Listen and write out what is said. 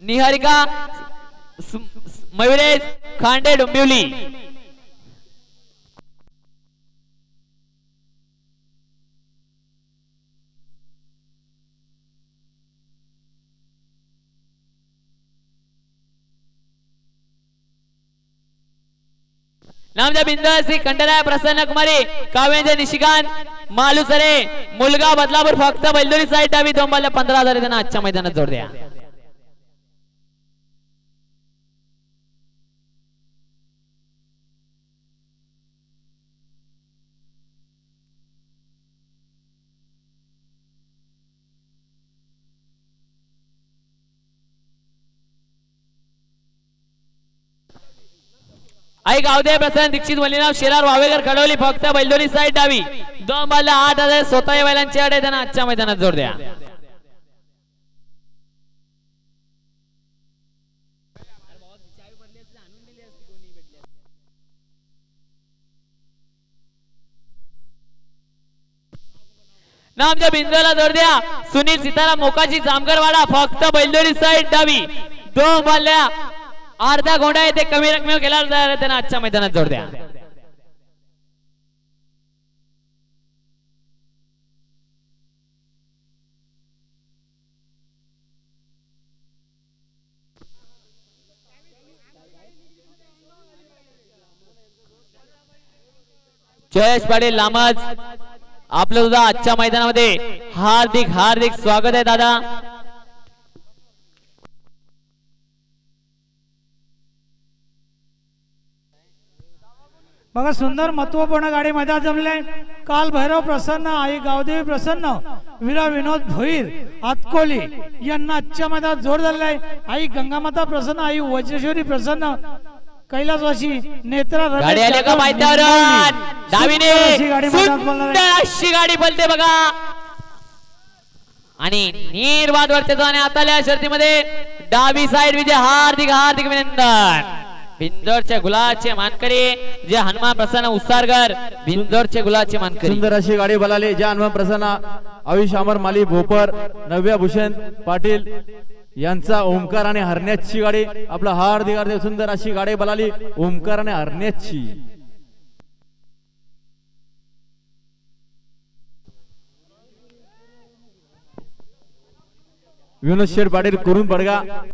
निहारिका मयुरेश खांडे डोंबिवली। नामजा बिंदासी खंडराय प्रसन्न कुमारी काव्यांचे निशिकांत मालुसरे मुलगा बदलापूर फक्त बैलदोरी साईड डावी 2 बॉल 15,000 त्यांना आजच्या मैदानात जोड द्या। आई गावदे प्रसन्न दीक्षित मलिनाव शेलार वावेकर खडवली फक्त बैलदोरी साईड डावी 2 बॉल 8,000 स्वतः बैलांची अडे त्यांना आजच्या मैदानात जोड द्या। नामच्या बिंदूला जोड द्या सुनील सीताराम मोकाची जामगरवाडा फक्त बैलदोरी साईड डावी 2 बॉल अर्धा गोंडा आहे ते कमी रकमेवर केला त्यांना आजच्या मैदानात जोड द्या। जयेश पाटील लामज आपलं सुद्धा आजच्या मैदानामध्ये हार्दिक हार्दिक स्वागत आहे दादा। बघा सुंदर महत्वपूर्ण गाडी मैदान जमले। काल भैरव प्रसन्न आई गावदेवी प्रसन्न वीरा विनोद भोईर आतकोली यांना आजच्या मैदानात जोड झालेला आहे। आई गंगामाता प्रसन्न आई वज्रेश्वरी प्रसन्न कैलासवासी नेत्रा गाडी आली का माहितीवर डावीने सुंदर अशी गाडी बोलते बघा आणि निर्वाद वरते आणि आताल्या शर्तीमध्ये डावी साइड विजय हार्दिक हार्दिक अभिनंदन। बिंदोरचे गुलाचे मानकरी जे हनुमान प्रसन्न उसारगर बिंदोरचे गुलाचे मानकरी सुंदर अशी गाडी बोलाले जे हनुमान प्रसन्न आयुष अमर माली भोपर नव्या भूषण पाटील यांचा ओमकार आणि हरण्याची गाडी आपला हार्दिक हार्दिक सुंदर अशी गाडी बोलाली ओमकार आणि हरण्याची। विनोद शेठ पाटील कुरुन पडगा।